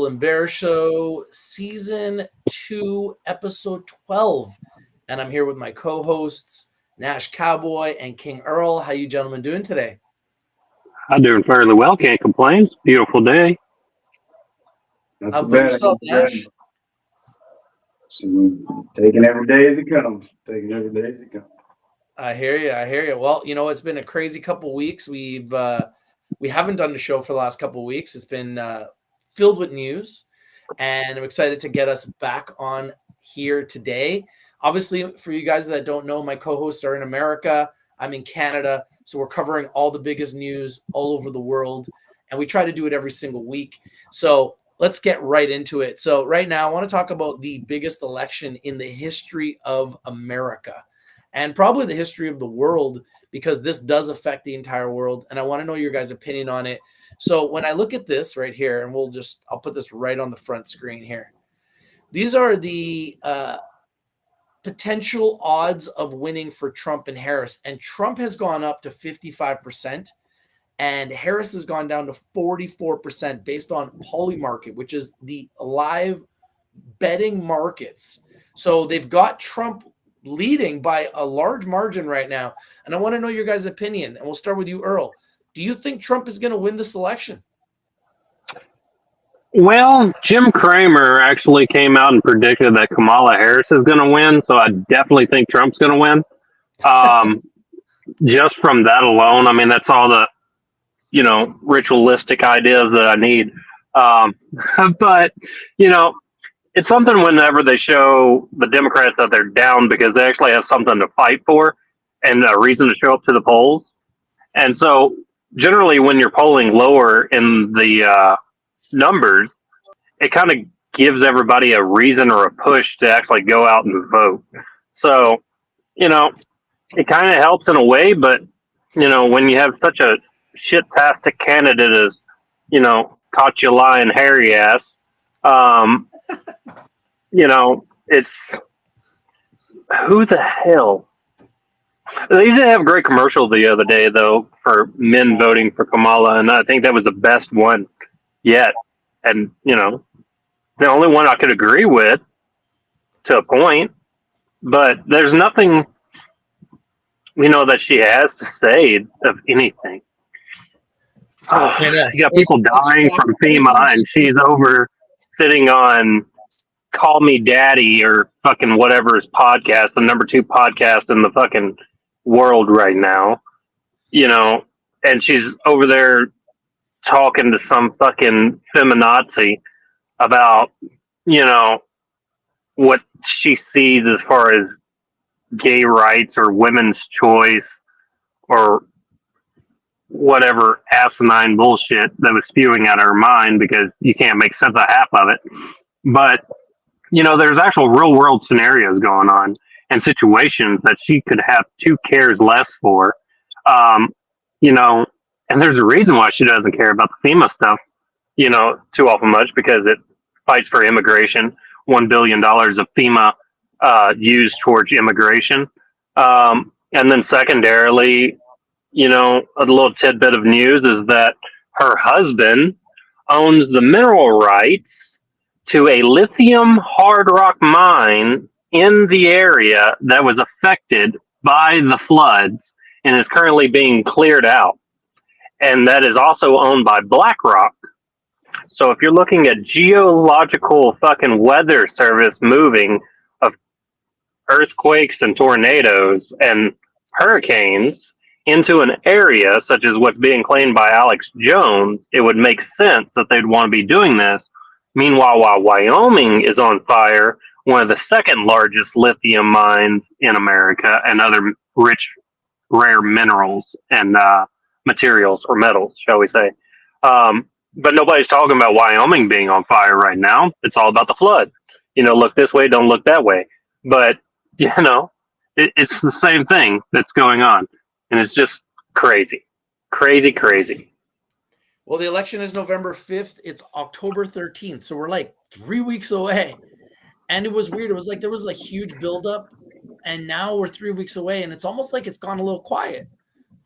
Bull and Bear Show, Season 2, Episode 12. And I'm here with my co-hosts, Nash Cowboy and King Earl. How you gentlemen doing today? I'm doing fairly well. Can't complain. It's a beautiful day. How about yourself, Nash? So, taking every day as it comes. I hear you. Well, it's been a crazy couple weeks. We haven't done the show for the last couple of weeks. It's been filled with news, and I'm excited to get us back on here today. Obviously, for you guys that don't know, my co-hosts are in America. I'm in Canada, so we're covering all the biggest news all over the world, and we try to do it every single week. So let's get right into it. So right now, I want to talk about the biggest election in the history of America, and probably the history of the world, because this does affect the entire world. And I want to know your guys' opinion on it. So when I look at this right here, and I'll put this right on the front screen here. These are the potential odds of winning for Trump and Harris. And Trump has gone up to 55%, and Harris has gone down to 44% based on Polymarket, which is the live betting markets. So they've got Trump leading by a large margin right now. And I want to know your guys' opinion. And we'll start with you, Earl. Do you think Trump is going to win this election? Well, Jim Cramer actually came out and predicted that Kamala Harris is going to win. So I definitely think Trump's going to win. Just from that alone, I mean, that's all the, ritualistic ideas that I need. But, it's something whenever they show the Democrats that they're down because they actually have something to fight for and a reason to show up to the polls. And so generally when you're polling lower in the numbers, it kind of gives everybody a reason or a push to actually go out and vote. So, it kind of helps in a way, but, when you have such a shit-tastic candidate as, caught you lying hairy ass, it's who the hell? They did have a great commercial the other day, though, for men voting for Kamala, and I think that was the best one yet. And, the only one I could agree with to a point, but there's nothing, that she has to say of anything. You got people dying from FEMA, and she's over sitting on Call Me Daddy or fucking whatever's podcast, the number 2 podcast in the fucking world right now, and she's over there talking to some fucking feminazi about, what she sees as far as gay rights or women's choice or whatever asinine bullshit that was spewing out of her mind, because you can't make sense of half of it. But there's actual real world scenarios going on and situations that she could have 2 cares less for. And there's a reason why she doesn't care about the FEMA stuff, too often much, because it fights for immigration. $1 billion of FEMA used towards immigration. And then secondarily, a little tidbit of news is that her husband owns the mineral rights to a lithium hard rock mine in the area that was affected by the floods and is currently being cleared out. And that is also owned by BlackRock. So if you're looking at geological fucking weather service moving of earthquakes and tornadoes and hurricanes into an area such as what's being claimed by Alex Jones, it would make sense that they'd want to be doing this. Meanwhile, while Wyoming is on fire, one of the second largest lithium mines in America and other rich, rare minerals and materials, or metals, shall we say. But nobody's talking about Wyoming being on fire right now. It's all about the flood. Look this way, don't look that way. But, it's the same thing that's going on. And it's just crazy. Crazy. Well, the election is November 5th. It's October 13th. So we're like 3 weeks away. And it was weird. It was like there was a huge buildup. And now we're 3 weeks away. And it's almost like it's gone a little quiet.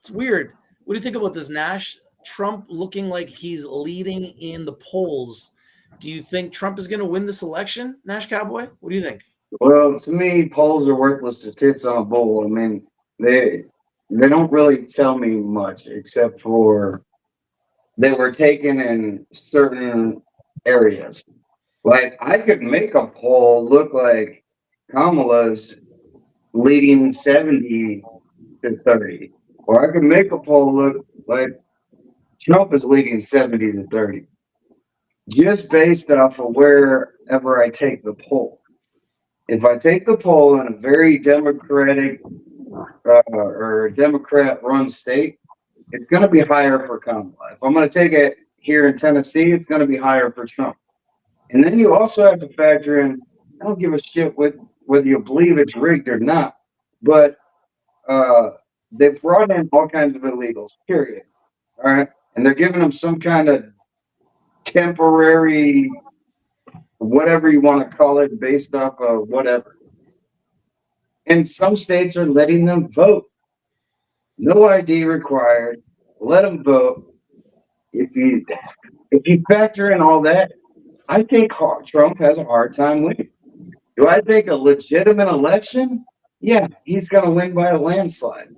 It's weird. What do you think about this, Nash? Trump looking like he's leading in the polls Do you think Trump is going to win this election, Nash Cowboy? What do you think? Well, to me, polls are worthless as tits on a bowl. I mean, they don't really tell me much except for they were taken in certain areas. Like I could make a poll look like Kamala's leading 70-30, or I could make a poll look like Trump is leading 70-30, just based off of wherever I take the poll. If I take the poll in a very Democratic or Democrat-run state, it's going to be higher for Kamala. If I'm going to take it here in Tennessee, it's going to be higher for Trump. And then you also have to factor in, I don't give a shit whether you believe it's rigged or not, but they brought in all kinds of illegals, period. All right. And they're giving them some kind of temporary, whatever you want to call it, based off of whatever. And some states are letting them vote. No ID required. Let them vote. If you factor in all that, I think Trump has a hard time winning. Do I think a legitimate election? Yeah, he's going to win by a landslide.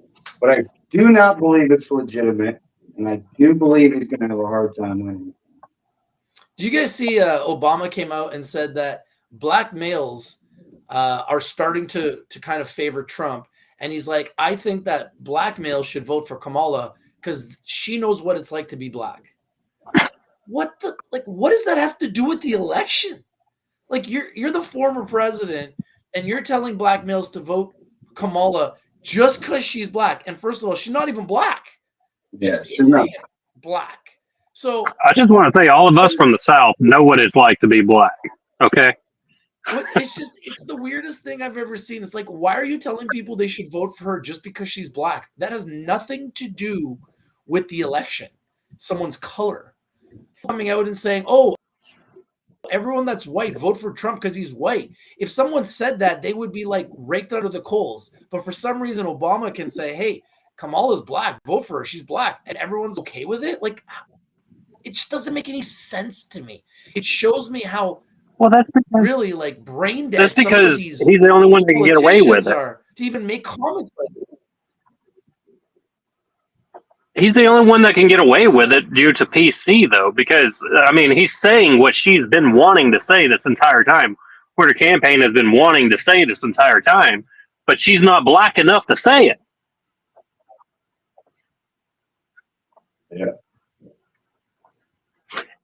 But I do not believe it's legitimate, and I do believe he's going to have a hard time winning. Do you guys see Obama came out and said that black males are starting to kind of favor Trump? And he's like, I think that black males should vote for Kamala because she knows what it's like to be black. What does that have to do with the election? Like you're the former president and you're telling black males to vote Kamala just because she's black. And first of all, she's not even black. Yes, she's not black. So I just want to say all of us from the South know what it's like to be black. Okay. It's the weirdest thing I've ever seen. It's like, why are you telling people they should vote for her just because she's black? That has nothing to do with the election. Someone's color. Coming out and saying, oh, everyone that's white, vote for Trump because he's white. If someone said that, they would be like raked under the coals. But for some reason, Obama can say, hey, Kamala's black, vote for her. She's black. And everyone's okay with it. Like, it just doesn't make any sense to me. It shows me how that's because, really like brain dead. That's because he's the only one that can get away with it. To even make comments like that. He's the only one that can get away with it due to PC, though, because, I mean, he's saying what she's been wanting to say this entire time, what her campaign has been wanting to say this entire time, but she's not black enough to say it. Yeah.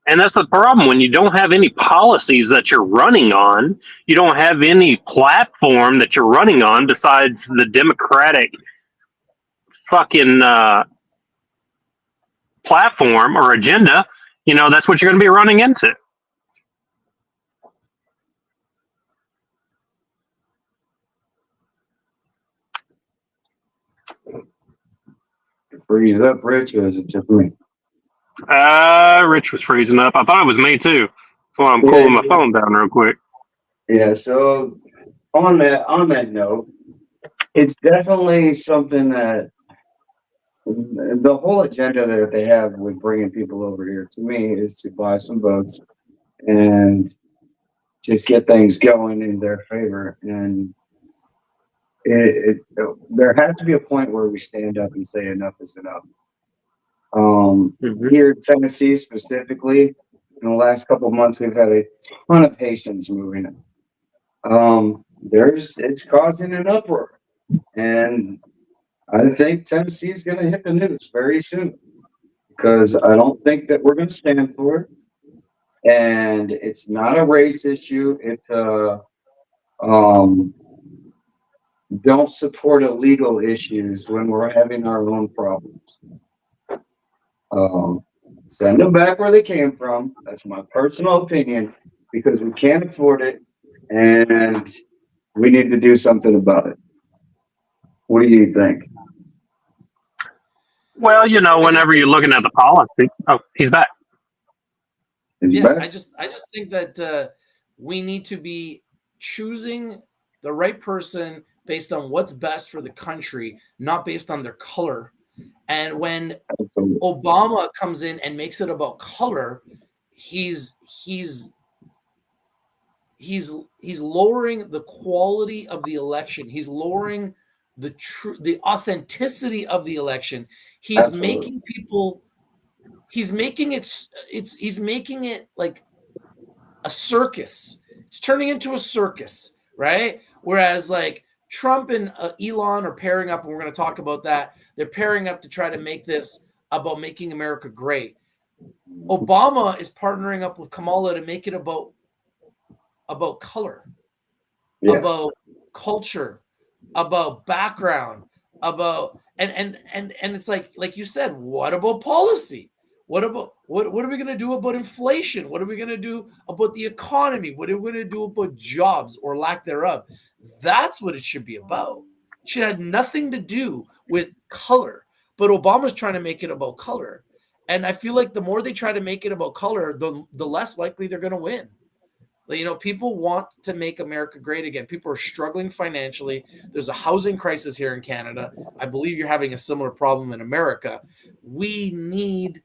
And that's the problem. When you don't have any policies that you're running on, you don't have any platform that you're running on besides the Democratic fucking platform or agenda, that's what you're going to be running into. Freeze up, Rich, or is it just me? Rich was freezing up. I thought it was me too. That's why I'm cooling my phone down real quick. Yeah, so on that note, it's definitely something that the whole agenda that they have with bringing people over here, to me, is to buy some votes and just get things going in their favor. And there has to be a point where we stand up and say enough is enough. Here in Tennessee specifically, in the last couple of months, we've had a ton of patients moving in. It's causing an uproar, and I think Tennessee is going to hit the news very soon because I don't think that we're going to stand for it. And it's not a race issue. It's don't support illegal issues when we're having our own problems. Send them back where they came from. That's my personal opinion because we can't afford it and we need to do something about it. What do you think? Well, whenever you're looking at the policy, he's back. Back? I just think that we need to be choosing the right person based on what's best for the country, not based on their color. And when Obama comes in and makes it about color, he's he's lowering the quality of the election. He's lowering the authenticity of the election. He's Absolutely. making people. He's making he's making it like a circus. It's turning into a circus, right? Whereas like Trump and Elon are pairing up, and we're going to talk about that. They're pairing up to try to make this about making America great. Obama is partnering up with Kamala to make it about color, Yeah. about culture, about background, about and it's like you said, what about policy? What are we going to do about inflation? What are we going to do about the economy? What are we going to do about jobs or lack thereof? That's what it should be about. It should have nothing to do with color. But Obama's trying to make it about color. And I feel like the more they try to make it about color, the less likely they're going to win. You know, people want to make America great again. People are struggling financially. There's a housing crisis here in Canada. I believe you're having a similar problem in America. We need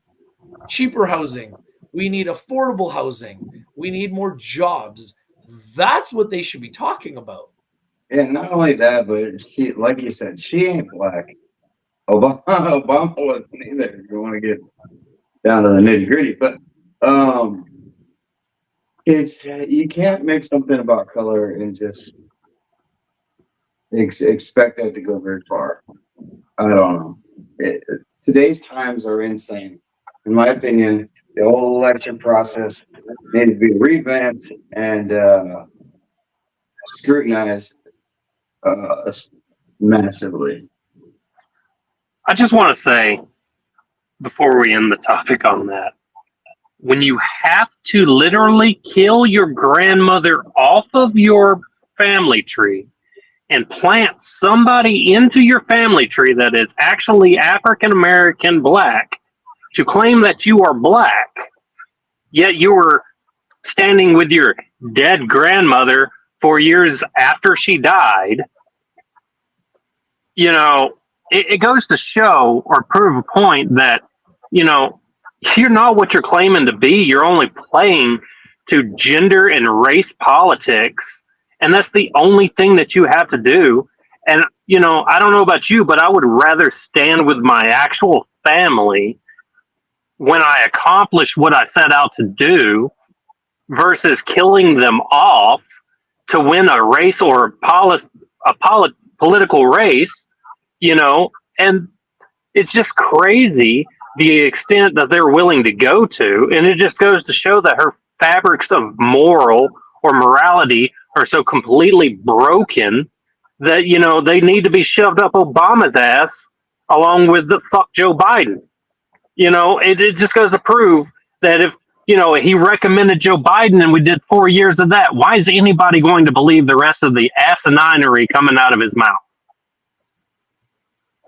cheaper housing. We need affordable housing. We need more jobs. That's what they should be talking about. And not only that, but she, like you said, she ain't black. Obama wasn't either. If you want to get down to the nitty gritty, but it's you can't make something about color and just expect that to go very far. I don't know. Today's times are insane. In my opinion, the whole election process needs to be revamped and scrutinized massively. I just want to say, before we end the topic on that, when you have to literally kill your grandmother off of your family tree and plant somebody into your family tree that is actually African American black to claim that you are black, yet you were standing with your dead grandmother 4 years after she died, you know, it goes to show or prove a point that, you know, you're not what you're claiming to be. You're only playing to gender and race politics. And that's the only thing that you have to do. And, you know, I don't know about you, but I would rather stand with my actual family when I accomplish what I set out to do versus killing them off to win a race or a political race, you know. And it's just crazy the extent that they're willing to go to. And it just goes to show that her fabrics of moral or morality are so completely broken that, you know, they need to be shoved up Obama's ass along with the fuck Joe Biden. You know, it just goes to prove that if, you know, he recommended Joe Biden and we did 4 years of that, why is anybody going to believe the rest of the asinine coming out of his mouth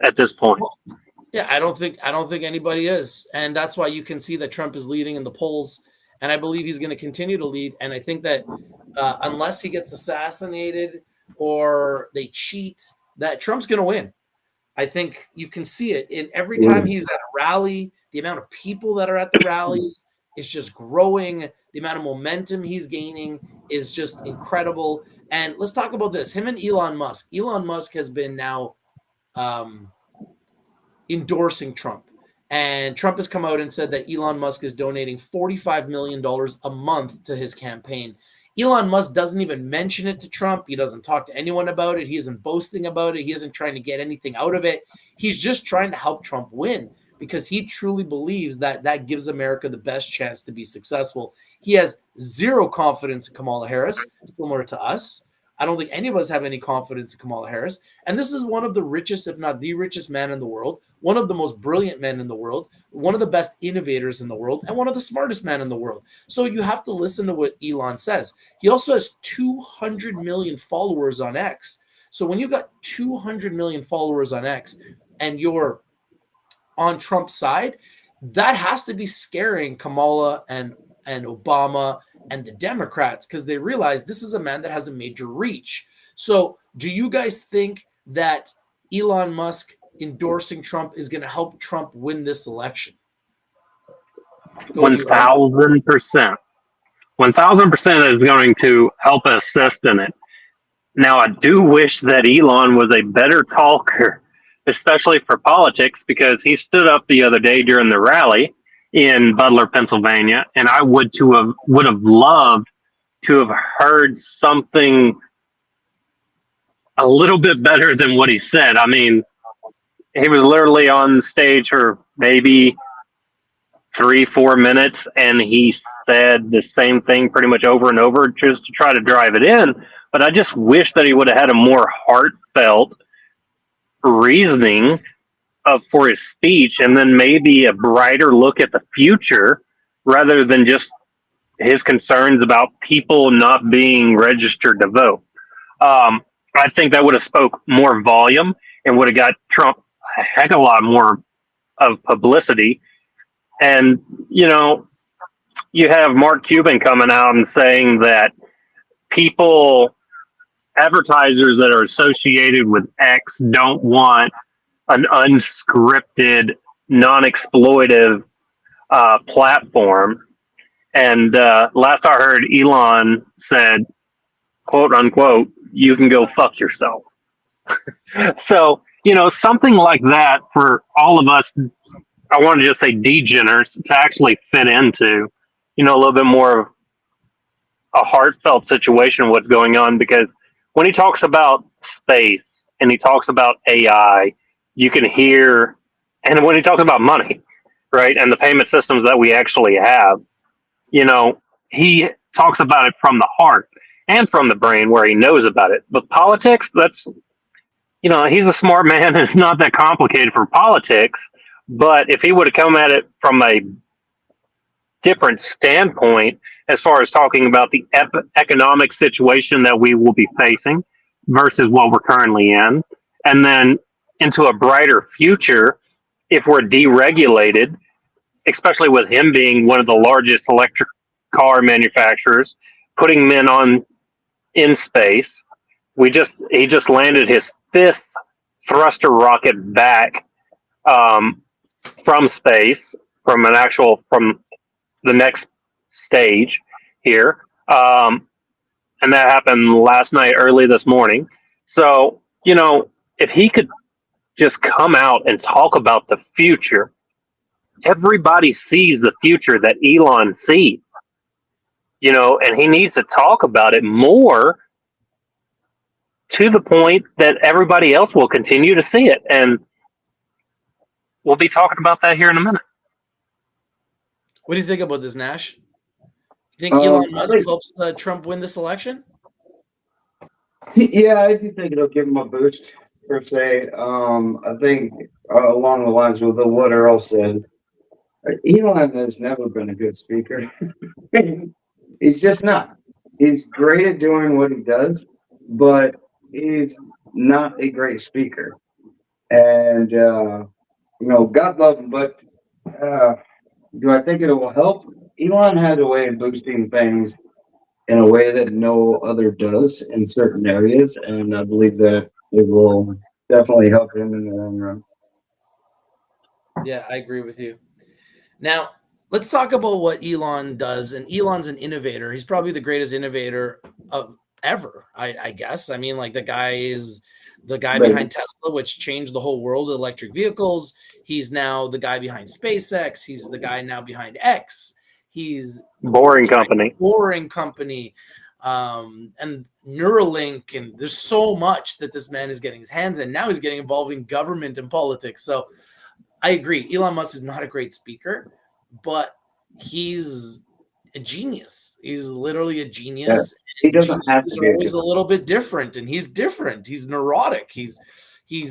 at this point? Well, yeah, I don't think anybody is. And that's why you can see that Trump is leading in the polls. And I believe he's going to continue to lead. And I think that unless he gets assassinated or they cheat, that Trump's going to win. I think you can see it in every time he's at a rally. The amount of people that are at the rallies is just growing. The amount of momentum he's gaining is just incredible. And let's talk about this. Him and Elon Musk. Elon Musk has been now endorsing Trump. And Trump has come out and said that Elon Musk is donating $45 million a month to his campaign. Elon Musk doesn't even mention it to Trump. He doesn't talk to anyone about it. He isn't boasting about it. He isn't trying to get anything out of it. He's just trying to help Trump win because he truly believes that that gives America the best chance to be successful. He has zero confidence in Kamala Harris, similar to us. I don't think any of us have any confidence in Kamala Harris. And this is one of the richest, if not the richest man in the world, one of the most brilliant men in the world, one of the best innovators in the world, and one of the smartest men in the world. So you have to listen to what Elon says. He also has 200 million followers on X. So when you've got 200 million followers on X and you're on Trump's side, that has to be scaring Kamala and Obama and the Democrats because they realize this is a man that has a major reach. So do you guys think that Elon Musk endorsing Trump is going to help Trump win this election? 1,000%. 1000% is going to help assist in it. Now, I do wish that Elon was a better talker, especially for politics, because he stood up the other day during the rally in Butler, Pennsylvania, and I would have loved to have heard something a little bit better than what he said. I mean, he was literally on stage for maybe 3-4 minutes, and he said the same thing pretty much over and over just to try to drive it in. But I just wish that he would have had a more heartfelt reasoning for his speech, and then maybe a brighter look at the future rather than just his concerns about people not being registered to vote. I think that would have spoke more volume and would have got Trump a heck of a lot more of publicity. And, you know, you have Mark Cuban coming out and saying that advertisers that are associated with X don't want an unscripted, non-exploitive platform. And last I heard, Elon said, quote unquote, "You can go fuck yourself." So, you know, something like that for all of us, I want to just say degenerates, to actually fit into, you know, a little bit more of a heartfelt situation of what's going on. Because when he talks about space and he talks about AI, you can hear, and when he talks about money, right, and the payment systems that we actually have, you know, he talks about it from the heart and from the brain where he knows about it. But politics, that's, you know, he's a smart man and it's not that complicated for politics. But if he would have come at it from a different standpoint, as far as talking about the economic situation that we will be facing versus what we're currently in, and then into a brighter future if we're deregulated, especially with him being one of the largest electric car manufacturers, putting men in space. He just landed his 5th thruster rocket back from space, from the next stage here. And that happened last night, early this morning. So, you know, if he could just come out and talk about the future, everybody sees the future that Elon sees, you know, and he needs to talk about it more to the point that everybody else will continue to see it. And we'll be talking about that here in a minute. What do you think about this, Nash? You think Elon Musk helps Trump win this election? Yeah, I do think it'll give him a boost, per se. I think along the lines with what Earl said, Elon has never been a good speaker. He's just not. He's great at doing what he does, but he's not a great speaker. And, you know, God love him, but do I think it will help? Elon has a way of boosting things in a way that no other does in certain areas, and I believe that it will definitely help him in the long run. Yeah, I agree with you. Now, let's talk about what Elon does. And Elon's an innovator. He's probably the greatest innovator of ever, I guess. I mean, like, the guy is the guy behind Tesla, which changed the whole world of electric vehicles. He's now the guy behind SpaceX. He's the guy now behind X. He's Boring Company. And Neuralink, and there's so much that this man is getting his hands in. Now he's getting involved in government and politics. So I agree. Elon Musk is not a great speaker, but he's a genius. He's literally a genius. Yeah. He doesn't have to be always a little bit different, and he's different. He's neurotic. He's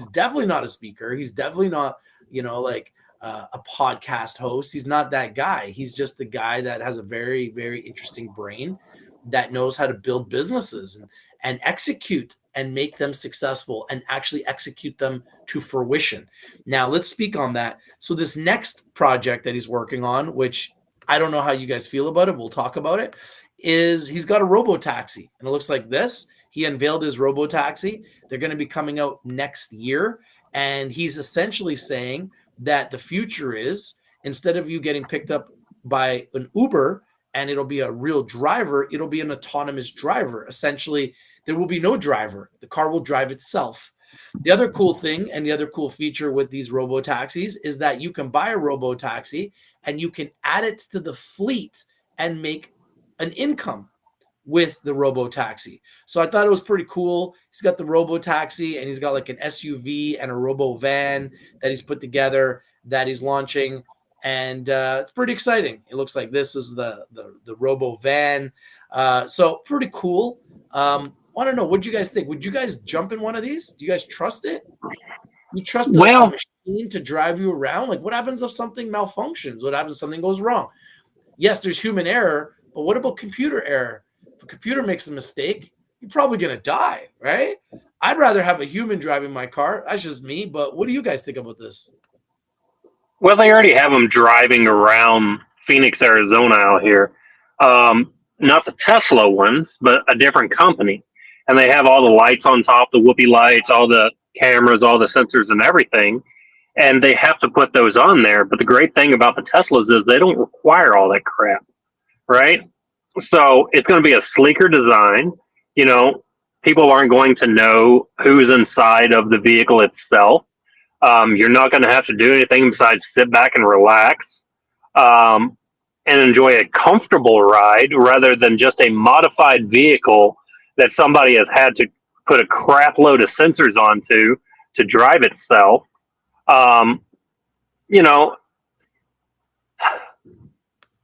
definitely not a speaker. He's definitely not, you know, like a podcast host. He's not that guy. He's just the guy that has a very, very interesting brain that knows how to build businesses and execute and make them successful and actually execute them to fruition. Now, let's speak on that. So this next project that he's working on, which I don't know how you guys feel about it, we'll talk about it, is he's got a robo-taxi. And it looks like this. He unveiled his robo-taxi. They're going to be coming out next year. And he's essentially saying that the future is, instead of you getting picked up by an Uber and it'll be a real driver. It'll be an autonomous driver. Essentially, there will be no driver. The car will drive itself. The other cool thing and the other cool feature with these robo taxis is that you can buy a robo taxi and you can add it to the fleet and make an income with the robo taxi. So I thought it was pretty cool. He's got the robo taxi and he's got like an SUV and a robo van that he's put together that he's launching, and it's pretty exciting. It looks like this is the robo van. So pretty cool. I want to know, what do you guys think? Would you guys jump in one of these? Do you guys trust it? You trust a machine to drive you around? Like, what happens if something malfunctions? What happens if something goes wrong? Yes, there's human error, but what about computer error? If a computer makes a mistake, you're probably going to die, right? I'd rather have a human driving my car. That's just me, but what do you guys think about this? Well, they already have them driving around Phoenix, Arizona out here. Not the Tesla ones, but a different company. And they have all the lights on top, the whoopee lights, all the cameras, all the sensors and everything. And they have to put those on there. But the great thing about the Teslas is they don't require all that crap, right? So it's going to be a sleeker design. You know, people aren't going to know who's inside of the vehicle itself. You're not going to have to do anything besides sit back and relax and enjoy a comfortable ride rather than just a modified vehicle that somebody has had to put a crap load of sensors onto to drive itself. You know,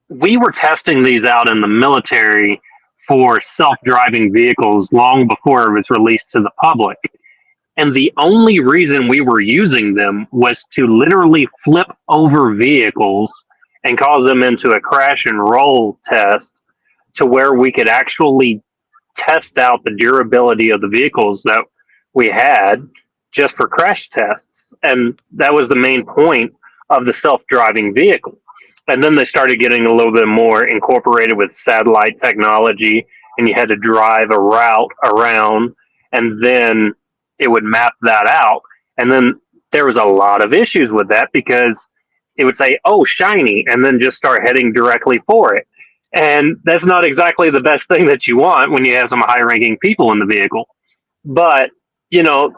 we were testing these out in the military for self-driving vehicles long before it was released to the public. And the only reason we were using them was to literally flip over vehicles and cause them into a crash and roll test to where we could actually test out the durability of the vehicles that we had just for crash tests. And that was the main point of the self-driving vehicle. And then they started getting a little bit more incorporated with satellite technology, and you had to drive a route around, and then it would map that out. And then there was a lot of issues with that because it would say, oh, shiny, and then just start heading directly for it. And that's not exactly the best thing that you want when you have some high-ranking people in the vehicle. But, you know,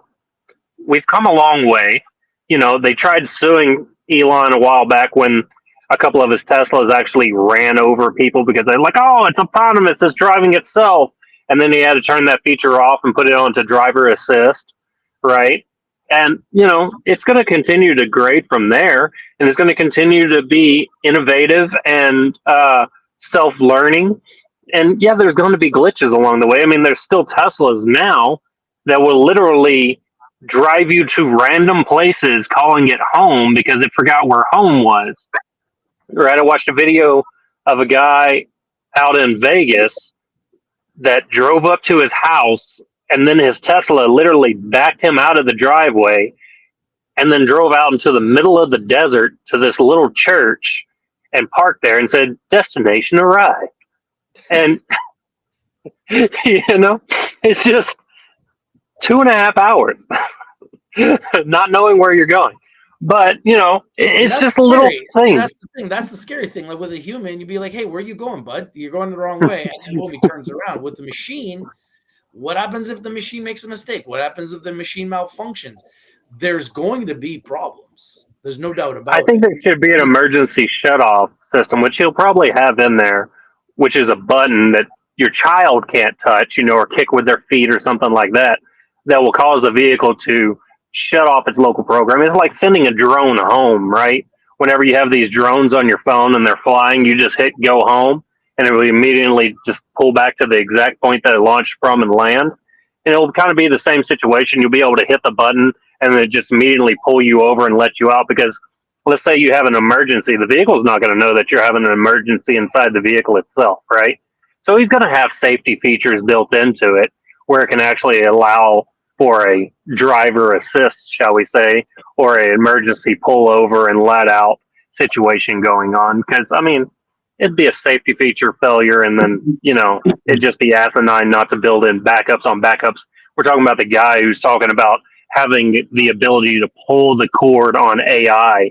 we've come a long way. You know, they tried suing Elon a while back when a couple of his Teslas actually ran over people because they're like, oh, it's autonomous, it's driving itself. And then he had to turn that feature off and put it on to driver assist, right? And, you know, it's going to continue to grade from there, and it's going to continue to be innovative and self-learning. And yeah, there's going to be glitches along the way. I mean, there's still Teslas now that will literally drive you to random places calling it home because it forgot where home was. Right? I watched a video of a guy out in Vegas that drove up to his house, and then his Tesla literally backed him out of the driveway and then drove out into the middle of the desert to this little church and parked there and said, destination arrived. And, you know, it's just 2.5 hours not knowing where you're going. But, you know, it's just scary. A little thing. That's the thing. That's the scary thing. Like with a human, you'd be like, hey, where are you going, bud? You're going the wrong way. And then boom, he turns around. With the machine, what happens if the machine makes a mistake? What happens if the machine malfunctions? There's going to be problems. There's no doubt about it. I think there should be an emergency shutoff system, which he'll probably have in there, which is a button that your child can't touch, you know, or kick with their feet or something like that, that will cause the vehicle to shut off its local program. It's like sending a drone home, right? Whenever you have these drones on your phone and they're flying, you just hit go home and it will immediately just pull back to the exact point that it launched from and land. And it'll kind of be the same situation. You'll be able to hit the button and then just immediately pull you over and let you out, because let's say you have an emergency. The vehicle's not going to know that you're having an emergency inside the vehicle itself, right? So he's going to have safety features built into it where it can actually allow for a driver assist, shall we say, or an emergency pull over and let out situation going on. Because, I mean, it'd be a safety feature failure, and then, you know, it'd just be asinine not to build in backups on backups. We're talking about the guy who's talking about having the ability to pull the cord on AI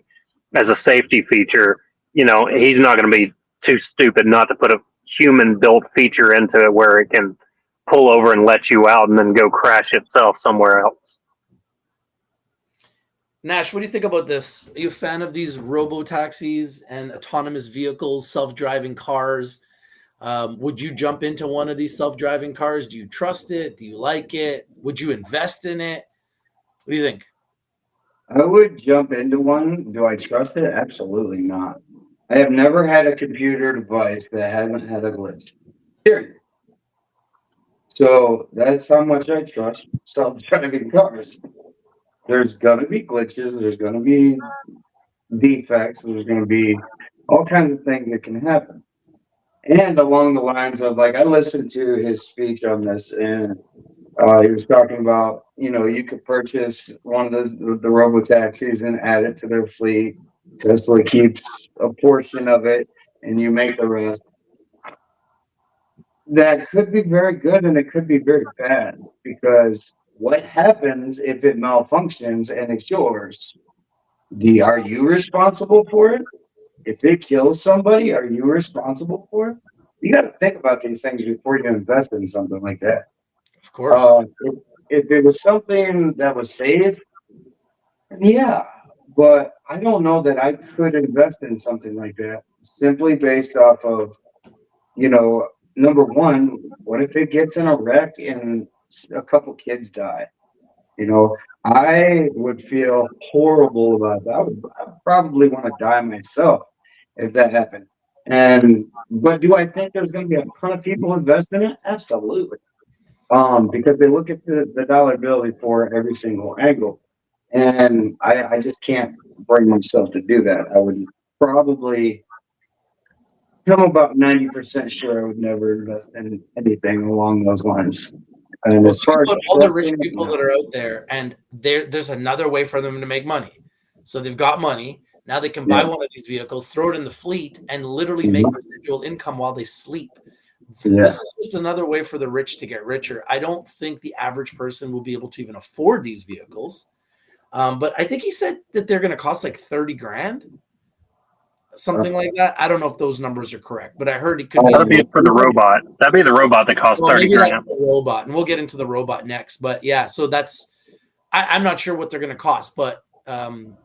as a safety feature. You know, he's not going to be too stupid not to put a human built feature into it where it can pull over and let you out and then go crash itself somewhere else. Nash, what do you think about this? Are you a fan of these robo-taxis and autonomous vehicles, self-driving cars? Would you jump into one of these self-driving cars? Do you trust it? Do you like it? Would you invest in it? What do you think? I would jump into one. Do I trust it? Absolutely not. I have never had a computer device that hasn't had a glitch. Period. So that's how much I trust self-driving cars. There's gonna be glitches, there's gonna be defects, there's gonna be all kinds of things that can happen. And along the lines of like I listened to his speech on this and he was talking about, you could purchase one of the robo taxis and add it to their fleet. Tesla keeps a portion of it and you make the rest. That could be very good and it could be very bad because what happens if it malfunctions and it's yours? Are you responsible for it? If it kills somebody, are you responsible for it? You got to think about these things before you invest in something like that. Of course. If it was something that was safe, yeah, but I don't know that I could invest in something like that simply based off of, number one, what if it gets in a wreck and a couple kids die? I would feel horrible about that. I would probably want to die myself if that happened. But do I think there's going to be a ton of people invest in it? Absolutely. Because they look at the dollar bill for every single angle. And I just can't bring myself to do that. I would probably, I'm about 90% sure I would never invest in anything along those lines. And as far as all the rich people that are out there, and there's another way for them to make money. So they've got money. Now they can buy one of these vehicles, throw it in the fleet, and literally make residual income while they sleep. This is just another way for the rich to get richer. I don't think the average person will be able to even afford these vehicles. But I think he said that they're going to cost like 30 grand, something like that. I don't know if those numbers are correct, but I heard it could be. That'd be for the robot. That'd be the robot that costs 30 grand. That's the robot, and we'll get into the robot next. But yeah, so I'm not sure what they're going to cost, but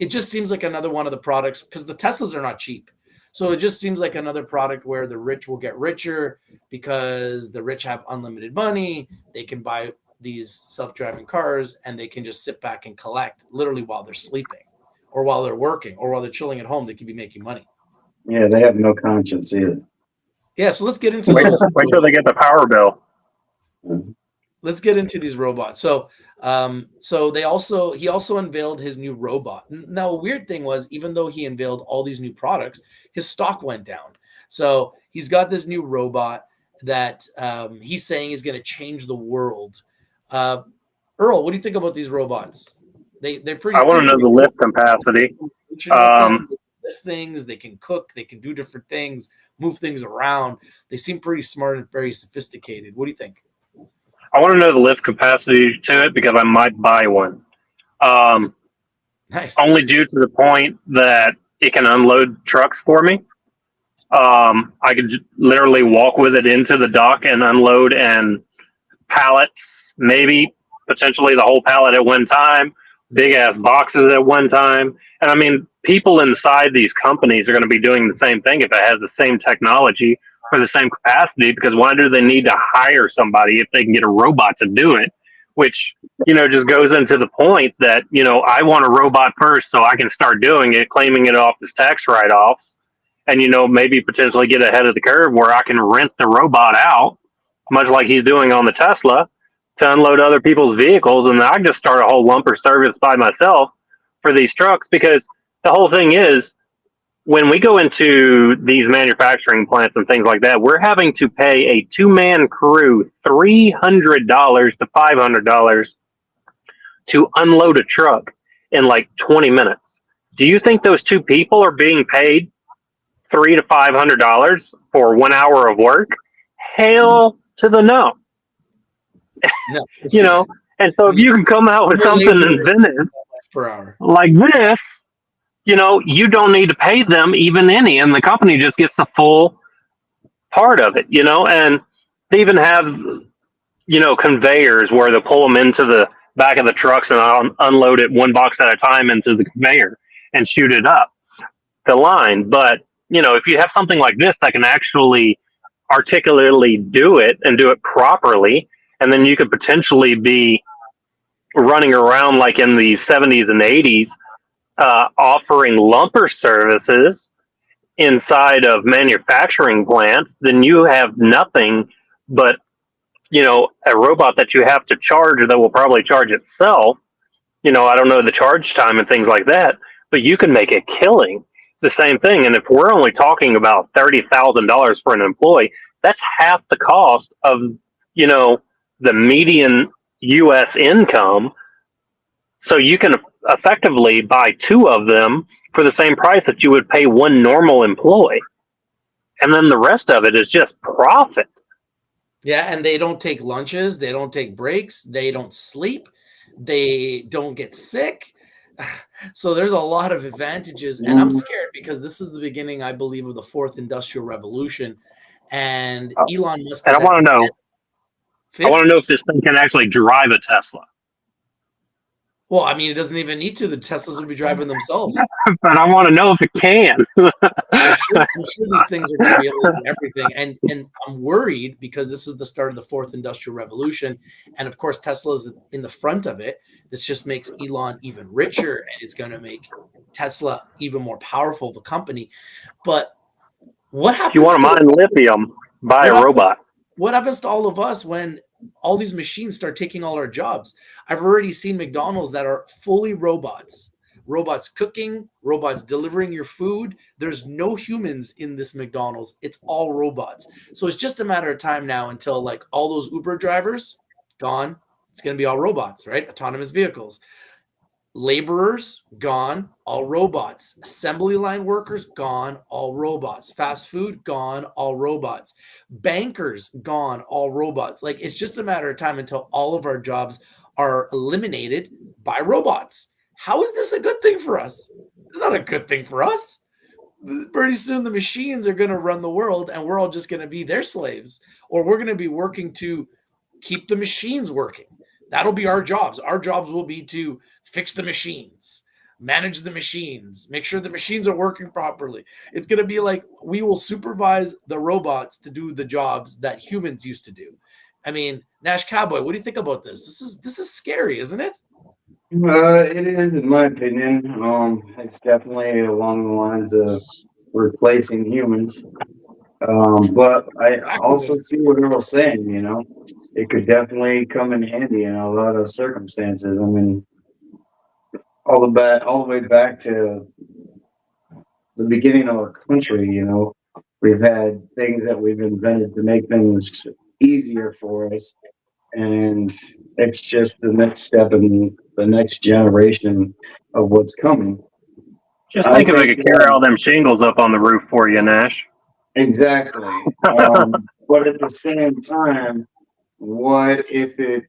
it just seems like another one of the products because the Teslas are not cheap. So it just seems like another product where the rich will get richer because the rich have unlimited money. They can buy these self-driving cars and they can just sit back and collect literally while they're sleeping or while they're working or while they're chilling at home. They could be making money. Yeah, they have no conscience either. Yeah, so let's get into wait till they get the power bill. Let's get into these robots. So he also unveiled his new robot. Now, a weird thing was, even though he unveiled all these new products, his stock went down. So he's got this new robot that he's saying is going to change the world. Earl, what do you think about these robots? They're pretty. I want to know the lift capacity. Lift things, they can cook, they can do different things, move things around. They seem pretty smart and very sophisticated. What do you think? I want to know the lift capacity to it because I might buy one. Nice. Only due to the point that it can unload trucks for me. I could literally walk with it into the dock and unload and pallets, maybe potentially the whole pallet at one time, big ass boxes at one time. And I mean, people inside these companies are going to be doing the same thing if it has the same technology for the same capacity, because why do they need to hire somebody if they can get a robot to do it? Which, just goes into the point that, I want a robot first so I can start doing it, claiming it off as tax write-offs, and, maybe potentially get ahead of the curve where I can rent the robot out, much like he's doing on the Tesla, to unload other people's vehicles, and then I can just start a whole lumper service by myself for these trucks. Because the whole thing is, when we go into these manufacturing plants and things like that, we're having to pay a two-man crew $300 to $500 to unload a truck in like 20 minutes. Do you think those two people are being paid $300 to $500 for 1 hour of work? Hell to the no. No. And so if you can come out with something inventive per hour like this, you don't need to pay them even any, and the company just gets the full part of it, and they even have, conveyors where they pull them into the back of the trucks and unload it one box at a time into the conveyor and shoot it up the line. But, if you have something like this that can actually articulately do it and do it properly, and then you could potentially be running around like in the 70s and 80s, offering lumper services inside of manufacturing plants, then you have nothing but, a robot that you have to charge that will probably charge itself. I don't know the charge time and things like that, but you can make a killing. The same thing. And if we're only talking about $30,000 for an employee, that's half the cost of, the median U.S. income. So you can effectively buy two of them for the same price that you would pay one normal employee. And then the rest of it is just profit. Yeah, and they don't take lunches, they don't take breaks, they don't sleep, they don't get sick. So there's a lot of advantages, and I'm scared because this is the beginning, I believe, of the fourth industrial revolution. And Elon Musk. And I want to know if this thing can actually drive a Tesla. Well, I mean, it doesn't even need to. The Teslas will be driving themselves. But I want to know if it can. I'm sure these things are going to be able to do everything. And I'm worried because this is the start of the fourth industrial revolution. And of course, Tesla's in the front of it. This just makes Elon even richer, and it's going to make Tesla even more powerful of a company. But what happens? If you want to mine lithium, buy a robot. What happens to all of us when all these machines start taking all our jobs? I've already seen McDonald's that are fully robots cooking, robots delivering your food. There's no humans in this McDonald's. It's all robots. So it's just a matter of time now until like all those Uber drivers gone. It's going to be all robots, right? Autonomous vehicles. Laborers gone, all robots. Assembly line workers gone, all robots. Fast food gone, all robots. Bankers gone, all robots. Like, it's just a matter of time until all of our jobs are eliminated by robots. How is this a good thing for us? It's not a good thing for us. Pretty soon the machines are going to run the world and we're all just going to be their slaves, or we're going to be working to keep the machines working. That'll be our jobs. Our jobs will be to fix the machines, manage the machines, make sure the machines are working properly. It's going to be like we will supervise the robots to do the jobs that humans used to do. I mean, Nash Cowboy, what do you think about this? This is scary, isn't it? It is, in my opinion. It's definitely along the lines of replacing humans. But I also see what Earl's saying, it could definitely come in handy in a lot of circumstances. I mean, all the way back to the beginning of our country, we've had things that we've invented to make things easier for us. And it's just the next step in the next generation of what's coming. Just think if I could carry all them shingles up on the roof for you, Nash. Exactly. But at the same time, what if it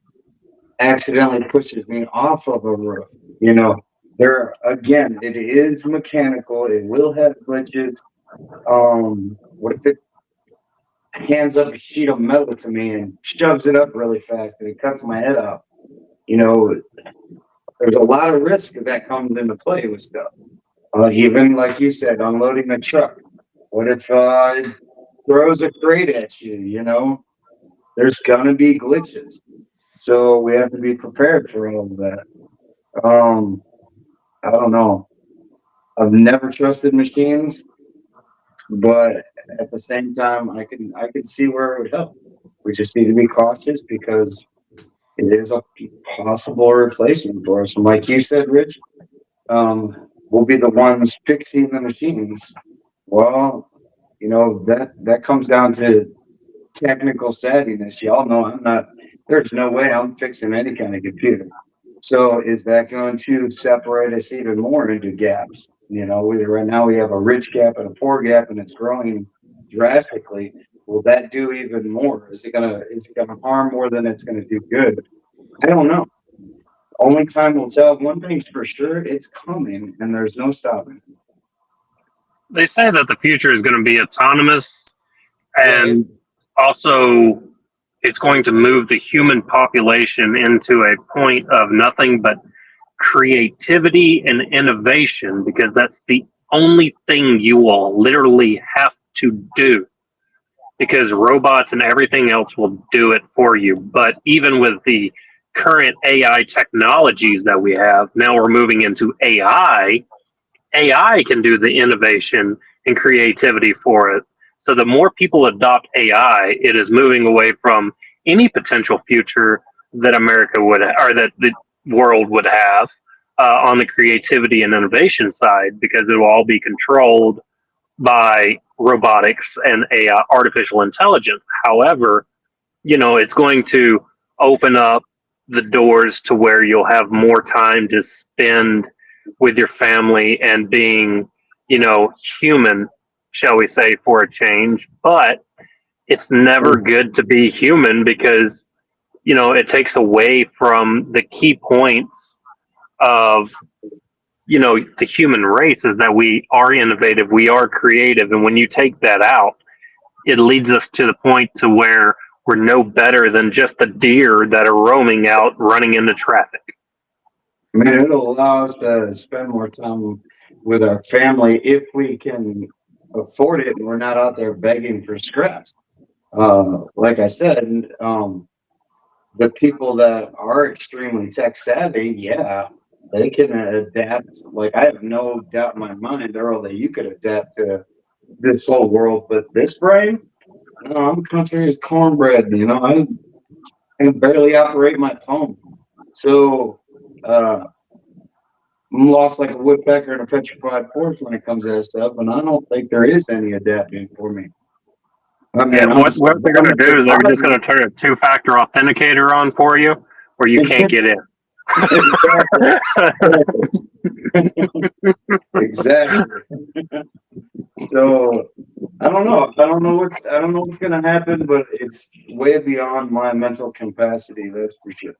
accidentally pushes me off of a roof? Again, it is mechanical. It will have glitches. What if it hands up a sheet of metal to me and shoves it up really fast and it cuts my head off? There's a lot of risk that comes into play with stuff. Even like you said, unloading a truck. What if it throws a crate at you? There's gonna be glitches. So we have to be prepared for all of that. I don't know. I've never trusted machines, but at the same time, I could see where it would help. We just need to be cautious because it is a possible replacement for us. And like you said, Rich, we'll be the ones fixing the machines. Well, that comes down to technical savviness. Y'all know there's no way I'm fixing any kind of computer. So is that going to separate us even more into gaps? Right now we have a rich gap and a poor gap, and it's growing drastically. Will that do even more? Is it gonna harm more than it's gonna do good? I don't know. Only time will tell. One thing's for sure, it's coming, and there's no stopping. They say that the future is going to be autonomous And also, it's going to move the human population into a point of nothing but creativity and innovation, because that's the only thing you will literally have to do, because robots and everything else will do it for you. But even with the current AI technologies that we have, now we're moving into AI. AI can do the innovation and creativity for it. So the more people adopt AI, it is moving away from any potential future that America would, or that the world would have on the creativity and innovation side, because it will all be controlled by robotics and AI, artificial intelligence. However, it's going to open up the doors to where you'll have more time to spend with your family and being, human, shall we say, for a change. But it's never good to be human, because, it takes away from the key points of, the human race, is that we are innovative, we are creative. And when you take that out, it leads us to the point to where we're no better than just the deer that are roaming out, running into traffic. I mean, it'll allow us to spend more time with our family if we can afford it and we're not out there begging for scraps. Like I said, the people that are extremely tech savvy, yeah, they can adapt. Like, I have no doubt in my mind, Earl, that you could adapt to this whole world. But this brain, I'm country as cornbread. I can barely operate my phone. So, I'm lost like a woodpecker in a petrified forest when it comes to that stuff, and I don't think there is any adapting for me. I mean, And what they're going to do is they're just going to turn a two-factor authenticator on for you, where you can't get in. Exactly. So I don't know. I don't know what's going to happen, but it's way beyond my mental capacity. That's for sure.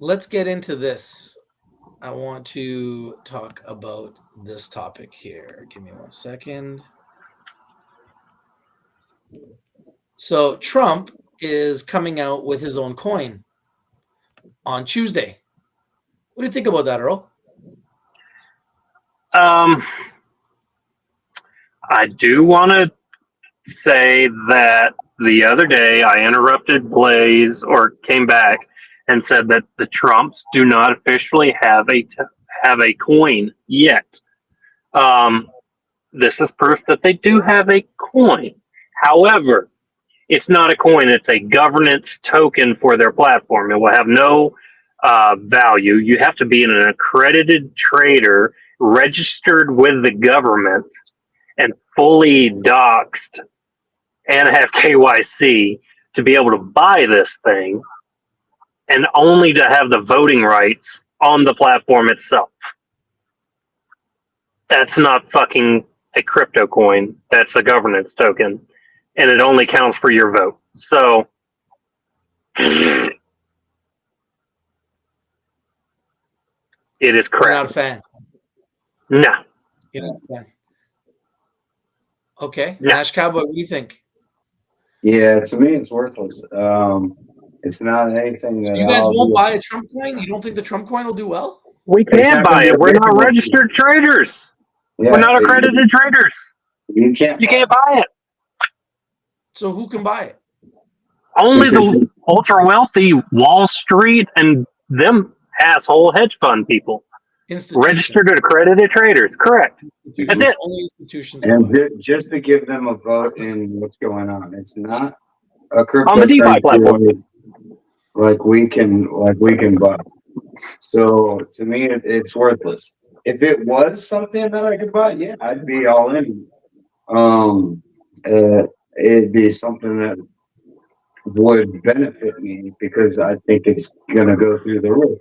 Let's get into this. I want to talk about this topic here. Give me 1 second. So Trump is coming out with his own coin on Tuesday. What do you think about that, Earl? I do want to say that the other day I interrupted Blaze, or came back and said that the Trumps do not officially have a coin yet. This is proof that they do have a coin. However, it's not a coin; it's a governance token for their platform. It will have no value. You have to be an accredited trader, registered with the government, and fully doxed, and have KYC to be able to buy this thing, and only to have the voting rights on the platform itself. That's not fucking a crypto coin. That's a governance token, and it only counts for your vote. So it is crap. You're not a fan. No. You're not a fan. Okay. Yeah. Nash Cowboy, what do you think? Yeah, to me, it's worthless. It's not anything that You guys won't buy a Trump coin? You don't think the Trump coin will do well? We can't buy it. We're not registered traders. Yeah, we're not accredited traders. You can't buy it. So who can buy it? Only the ultra wealthy, Wall Street, and them asshole hedge fund people. Registered accredited traders. Correct. That's it. Only institutions. And just to give them a vote in what's going on. It's not a crypto on the DeFi platform. Like we can buy. So to me, it's worthless. If it was something that I could buy, yeah, I'd be all in. It'd be something that would benefit me because I think it's gonna go through the roof.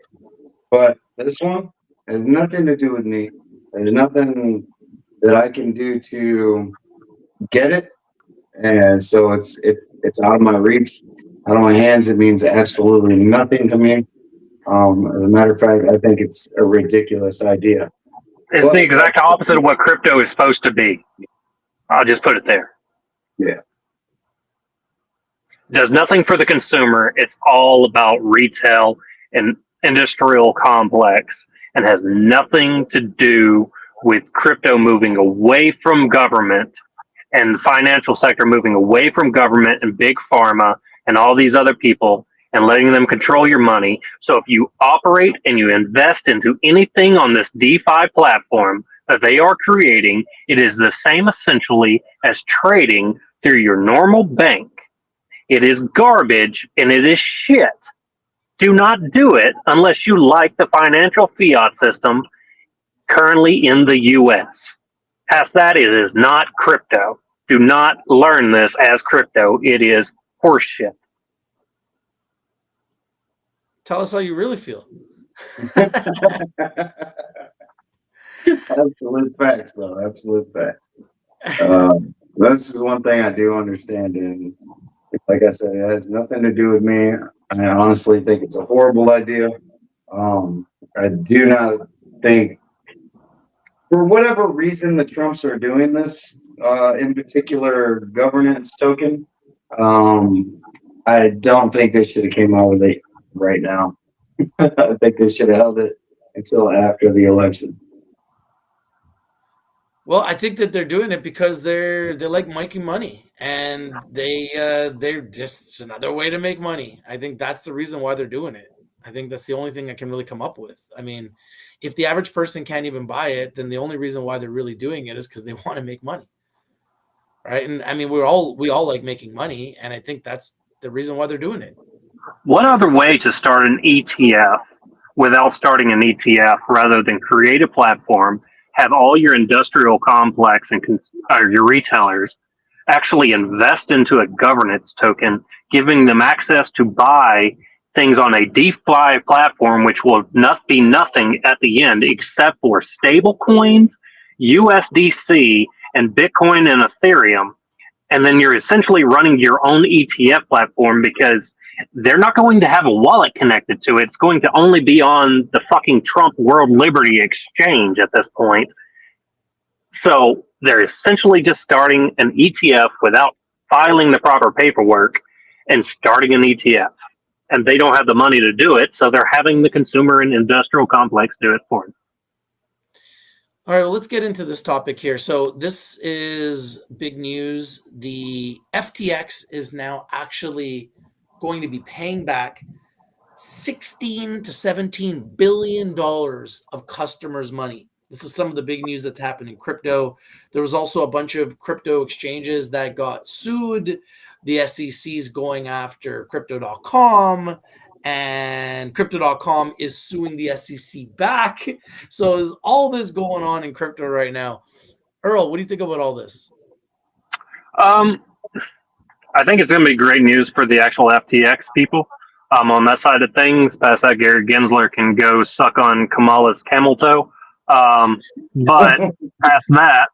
But this one has nothing to do with me. There's nothing that I can do to get it, and so it's out of my reach, out of my hands. It means absolutely nothing to me. As a matter of fact, I think it's a ridiculous idea. It's the exact opposite of what crypto is supposed to be. I'll just put it there. Yeah. Does nothing for the consumer. It's all about retail and industrial complex, and has nothing to do with crypto moving away from government and the financial sector moving away from government and big pharma and all these other people and letting them control your money. So if you operate and you invest into anything on this DeFi platform that they are creating, it is the same essentially as trading through your normal bank. It is garbage and it is shit. Do not do it unless you like the financial fiat system currently in the US. Past that, it is not crypto. Do not learn this as crypto. It is horseshit. Tell us how you really feel. Absolute facts, though. Absolute facts. This is one thing I do understand, and like I said, it has nothing to do with me. I honestly think it's a horrible idea. I do not think, for whatever reason, the Trumps are doing this, in particular governance token. I don't think they should have came out with it right now. I think they should have held it until after the election. Well, I think that they're doing it because they're like making money, and they're just it's another way to make money. I think that's the reason why they're doing it. I think that's the only thing I can really come up with. I mean, if the average person can't even buy it, then the only reason why they're really doing it is because they want to make money, right? And I mean, we all like making money, and I think that's the reason why they're doing it. What other way to start an ETF without starting an ETF rather than create a platform, have all your industrial complex and your retailers actually invest into a governance token, giving them access to buy things on a DeFi platform, which will not be nothing at the end except for stable coins, USDC, and Bitcoin and Ethereum. And then you're essentially running your own ETF platform because they're not going to have a wallet connected to it. It's going to only be on the fucking Trump World Liberty Exchange at this point. So they're essentially just starting an ETF without filing the proper paperwork and starting an ETF. And they don't have the money to do it, so they're having the consumer and industrial complex do it for them. All right, well, let's get into this topic here. So this is big news. The FTX is now actually going to be paying back $16 to $17 billion of customers' money. This is some of the big news that's happened in crypto. There was also a bunch of crypto exchanges that got sued. The SEC is going after Crypto.com, and Crypto.com is suing the SEC back. So there's all this going on in crypto right now. Earl, what do you think about all this? I think it's going to be great news for the actual FTX people. On that side of things, past that, Gary Gensler can go suck on Kamala's camel toe. But past that,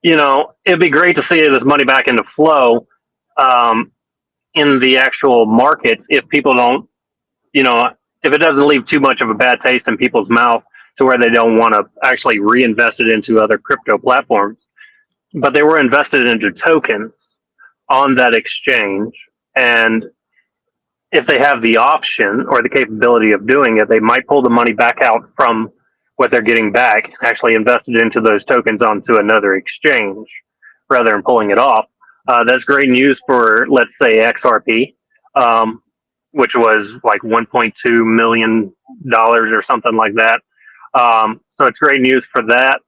it'd be great to see this money back into flow in the actual markets if people don't, if it doesn't leave too much of a bad taste in people's mouth to where they don't want to actually reinvest it into other crypto platforms. But they were invested into tokens on that exchange, and if they have the option or the capability of doing it, they might pull the money back out from what they're getting back and actually invest it into those tokens onto another exchange rather than pulling it off. That's great news for, let's say, XRP, which was like $1.2 million or something like that. So it's great news for that.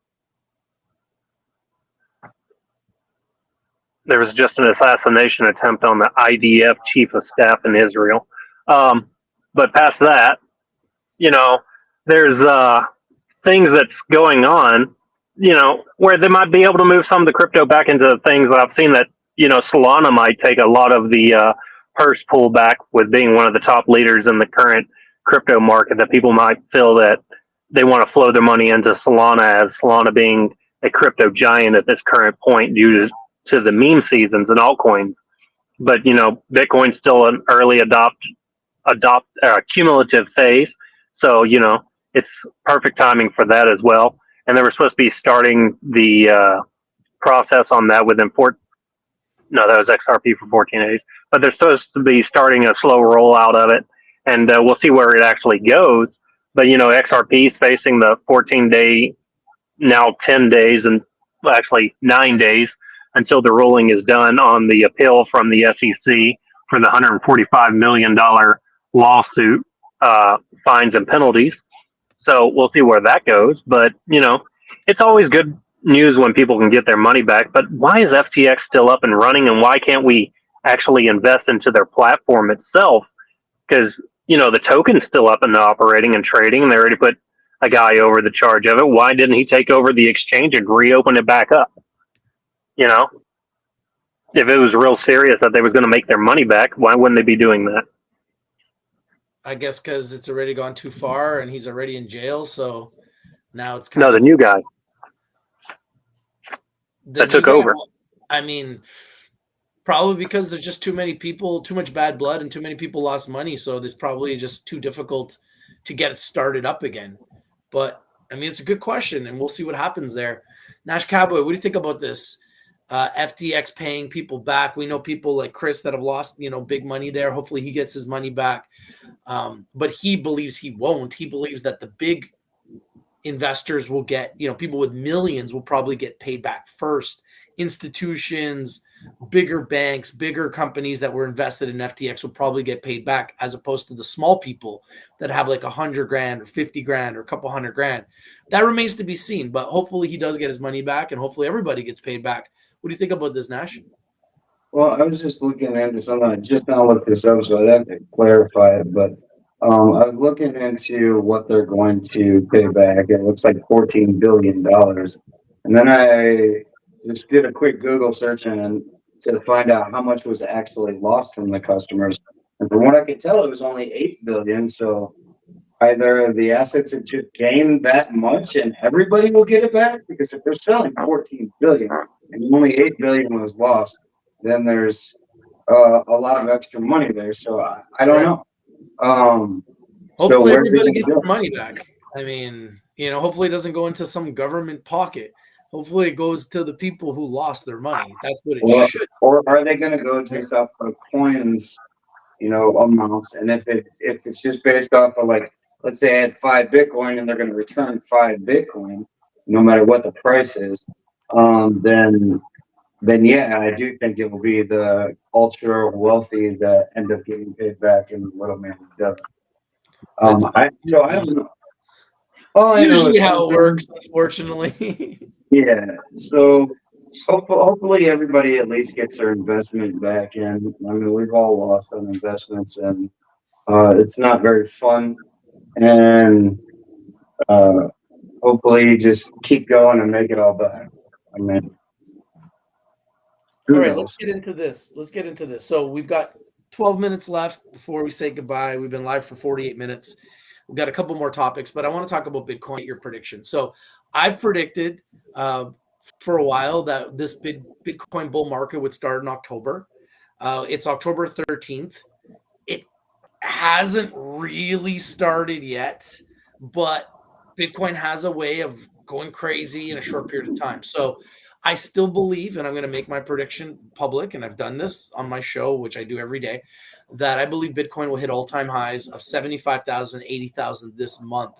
There was just an assassination attempt on the IDF chief of staff in Israel. But past that, there's things that's going on, where they might be able to move some of the crypto back into things. I've seen that, Solana might take a lot of the purse pullback with being one of the top leaders in the current crypto market, that people might feel that they want to flow their money into Solana, as Solana being a crypto giant at this current point due to the meme seasons and altcoins. But, Bitcoin's still an early cumulative phase. So, it's perfect timing for that as well. and they were supposed to be starting the process on that within no, that was XRP for 14 days, but they're supposed to be starting a slow rollout of it, and we'll see where it actually goes. But XRP is facing the 14-day, now 10 days, and actually 9 days until the ruling is done on the appeal from the SEC for the $145 million lawsuit, fines and penalties. So we'll see where that goes. But it's always good news when people can get their money back. But why is FTX still up and running, and why can't we actually invest into their platform itself? Because the token's still up and operating and trading, and they already put a guy over the charge of it. Why didn't he take over the exchange and reopen it back up? If it was real serious that they was going to make their money back, why wouldn't they be doing that? I guess because it's already gone too far and he's already in jail. So now it's the new guy that took over. I mean, probably because there's just too many people, too much bad blood, and too many people lost money. So there's probably just too difficult to get it started up again. But I mean, it's a good question, and we'll see what happens there. Nash Cowboy, what do you think about this? FTX paying people back. We know people like Chris that have lost, big money there. Hopefully he gets his money back. But he believes he won't. He believes that the big investors will get, people with millions will probably get paid back first. Institutions, bigger banks, bigger companies that were invested in FTX will probably get paid back, as opposed to the small people that have like $100,000 or $50,000 or a couple $100,000. That remains to be seen, but hopefully he does get his money back, and hopefully everybody gets paid back. What do you think about this, Nash? Well, I was just looking into something. I just now looked this up, so I have to clarify it. But I was looking into what they're going to pay back. It looks like $14 billion. And then I just did a quick Google search and to find out how much was actually lost from the customers. And from what I could tell, it was only $8 billion. So either the assets had just gained that much and everybody will get it back, because if they're selling 14 billion and only 8 billion was lost, then there's a lot of extra money there. So I don't know. Hopefully everybody gets their money back. I mean, hopefully it doesn't go into some government pocket. Hopefully it goes to the people who lost their money. That's what it should. Or are they going to go based off of coins, amounts? And if it's just based off of, like, let's say I had 5 Bitcoin and they're going to return 5 Bitcoin, no matter what the price is, then yeah, I do think it will be the ultra wealthy that end up getting paid back and the little man doesn't. I don't know. Usually how it works, unfortunately. Yeah. So hopefully everybody at least gets their investment back in. I mean, we've all lost on investments, and it's not very fun. And hopefully just keep going and make it all back. I mean, all right, let's get into this. So we've got 12 minutes left before we say goodbye. We've been live for 48 minutes. We've got a couple more topics, but I want to talk about Bitcoin, your prediction. So I've predicted for a while that this big Bitcoin bull market would start in October. It's October 13th. It hasn't really started yet, but Bitcoin has a way of going crazy in a short period of time. So I still believe, and I'm going to make my prediction public, and I've done this on my show, which I do every day, that I believe Bitcoin will hit all-time highs of 75,000, 80,000 this month.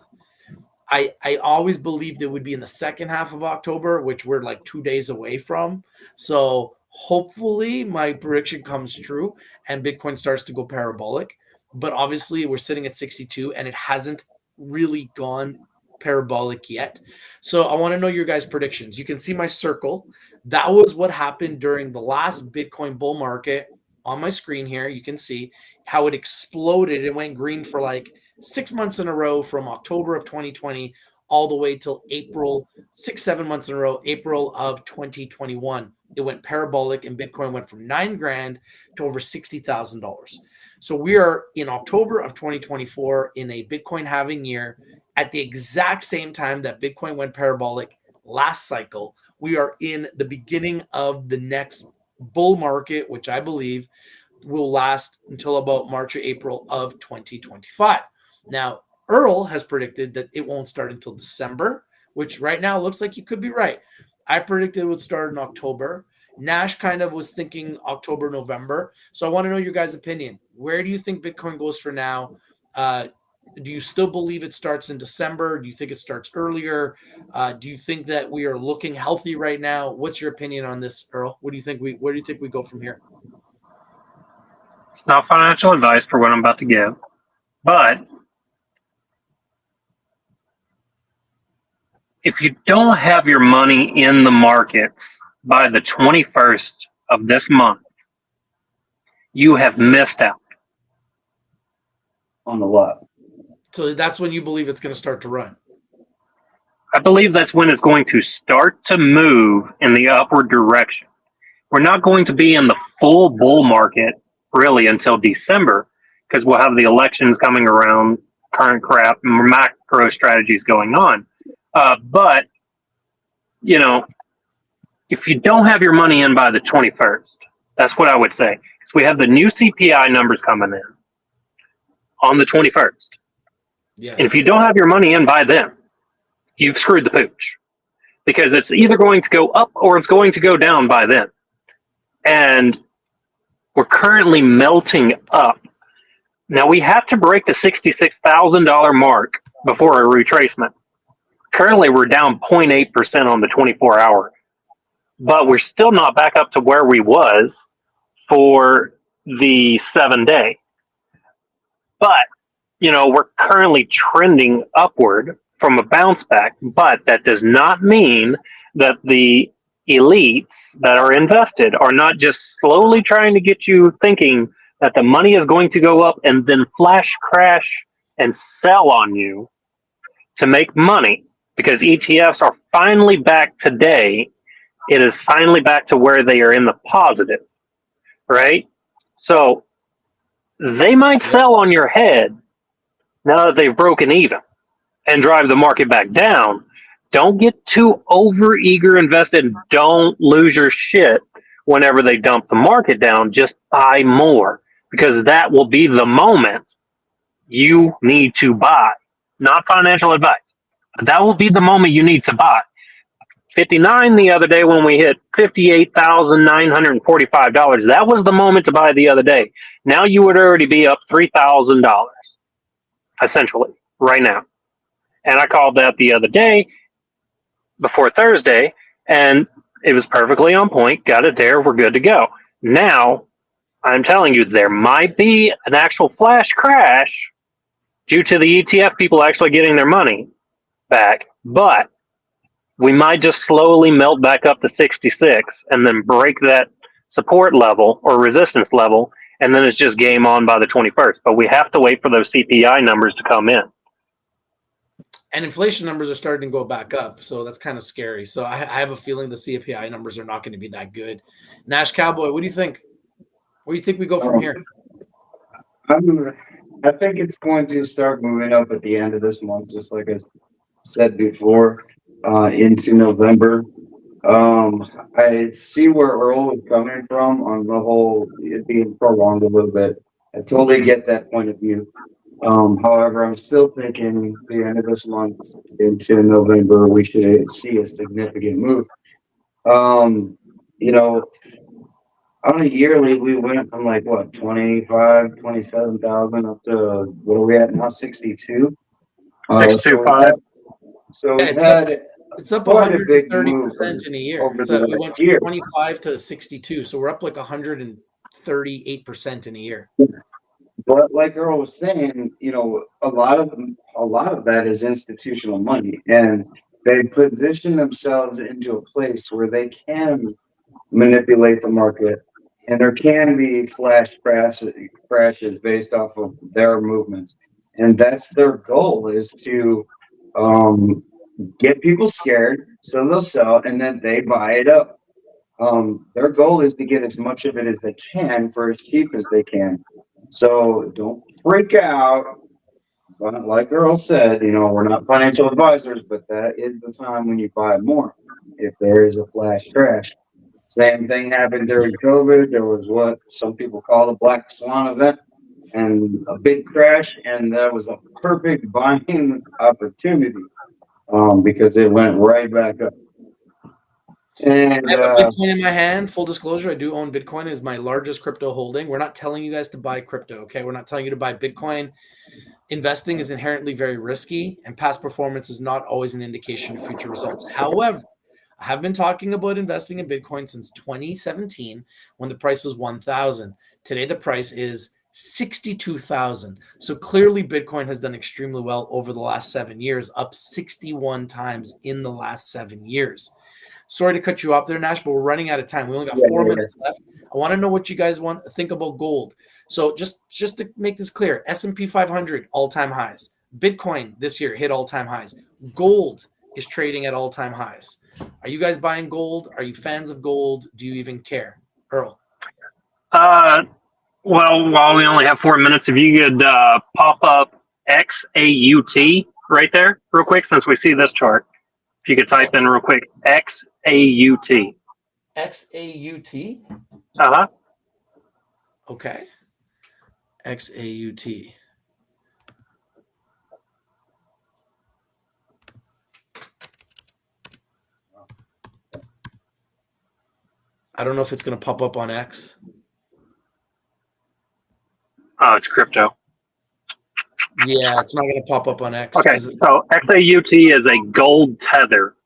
I always believed it would be in the second half of October, which we're like 2 days away from. So hopefully my prediction comes true and Bitcoin starts to go parabolic. But obviously we're sitting at 62 and it hasn't really gone parabolic yet. So I want to know your guys' predictions. You can see my circle. That was what happened during the last Bitcoin bull market. On my screen here, you can see how it exploded. It went green for like 6 months in a row from October of 2020 all the way till April, 6-7 months in a row, April of 2021. It went parabolic and Bitcoin went from $9,000 to over $60,000. So we are in October of 2024 in a Bitcoin halving year at the exact same time that Bitcoin went parabolic last cycle. We are in the beginning of the next bull market, which I believe will last until about March or April of 2025. Now, Earl has predicted that it won't start until December, which right now looks like you could be right. I predicted it would start in October. Nash kind of was thinking October, November. So I want to know your guys' opinion. Where do you think Bitcoin goes for now? Do you still believe it starts in December? Do you think it starts earlier? Do you think that we are looking healthy right now? What's your opinion on this, Earl? Where do you think we go from here? It's not financial advice for what I'm about to give, but if you don't have your money in the markets by the 21st of this month, you have missed out on the lot. So that's when you believe it's going to start to run. I believe that's when it's going to start to move in the upward direction. We're not going to be in the full bull market really until December because we'll have the elections coming around, current crap, macro strategies going on. But, you know, if you don't have your money in by the 21st, that's what I would say. Because we have the new CPI numbers coming in on the 21st. Yes. And if you don't have your money in by then, you've screwed the pooch. Because it's either going to go up or it's going to go down by then. And we're currently melting up. Now we have to break the $66,000 mark before a retracement. Currently, we're down 0.8% on the 24-hour, but we're still not back up to where we was for the 7-day. But, you know, we're currently trending upward from a bounce back, but that does not mean that the elites that are invested are not just slowly trying to get you thinking that the money is going to go up and then flash crash and sell on you to make money. Because ETFs are finally back today. It is finally back to where they are in the positive, right? So they might sell on your head now that they've broken even and drive the market back down. Don't get too over-eager invested. Don't lose your shit whenever they dump the market down. Just buy more because that will be the moment you need to buy. Not financial advice. That will be the moment you need to buy. 59 the other day when we hit $58,945. That was the moment to buy the other day. Now you would already be up $3,000, essentially, right now. And I called that the other day before Thursday, and it was perfectly on point. Got it there. We're good to go. Now, I'm telling you, there might be an actual flash crash due to the ETF people actually getting their money back, but we might just slowly melt back up to 66 and then break that support level or resistance level, and then it's just game on by the 21st. But we have to wait for those CPI numbers to come in. And inflation numbers are starting to go back up, so that's kind of scary. So I have a feeling the CPI numbers are not going to be that good. Nash Cowboy, what do you think? Where do you think we go from here? I think it's going to start moving up at the end of this month, just like I said before, into November. I see where Earl is coming from on the whole it being prolonged a little bit. I totally get that point of view. However, I'm still thinking the end of this month into November, we should see a significant move. You know, on a yearly, we went from like what, 27,000 up to what are we at now? 62. 625. So Yeah, we had it's up quite a big move 130% in a year. over We the went next from year. 25 to 62, so we're up like 138% in a year. But like Earl was saying, you know, a lot of that is institutional money, and they position themselves into a place where they can manipulate the market, and there can be flash crashes based off of their movements, and that's their goal is to get people scared, so they'll sell, and then they buy it up. Their goal is to get as much of it as they can for as cheap as they can. So don't freak out. But like Earl said, you know, we're not financial advisors, but that is the time when you buy more if there is a flash crash. Same thing happened during COVID. There was what some people call a black swan event and a big crash, and that was a perfect buying opportunity. because it went right back up. And I have a Bitcoin in my hand. Full disclosure, I do own Bitcoin. It is my largest crypto holding. We're not telling you guys to buy crypto, okay? We're not telling you to buy Bitcoin. Investing is inherently very risky, and past performance is not always an indication of future results. However, I have been talking about investing in Bitcoin since 2017 when the price was 1,000. Today, the price is 62,000. So clearly, Bitcoin has done extremely well over the last 7 years, up 61 times in the last 7 years. Sorry to cut you off there, Nash, but we're running out of time. We only got 4 minutes left. I want to know what you guys want to think about gold. So just to make this clear, S&P 500 all-time highs. Bitcoin this year hit all-time highs. Gold is trading at all-time highs. Are you guys buying gold? Are you fans of gold? Do you even care? Earl? Well, while we only have 4 minutes, if you could pop up XAUT right there real quick, since we see this chart. If you could type in real quick, XAUT. XAUT? Uh-huh. Okay. XAUT. I don't know if it's going to pop up on X. Oh, it's crypto. Yeah, it's not going to pop up on X. Okay, so XAUT is a gold tether.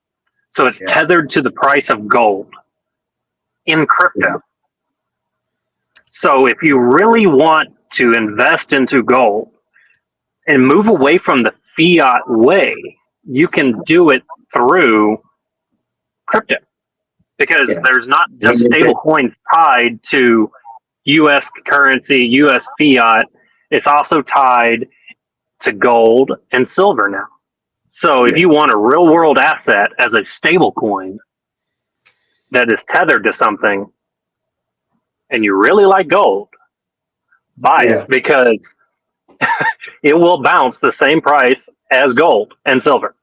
So it's tethered to the price of gold in crypto. So if you really want to invest into gold and move away from the fiat way, you can do it through crypto. Because there's not just stable coins tied to U.S. currency, U.S. fiat. It's also tied to gold and silver now. So if you want a real world asset as a stable coin that is tethered to something and you really like gold, buy it because it will bounce the same price as gold and silver.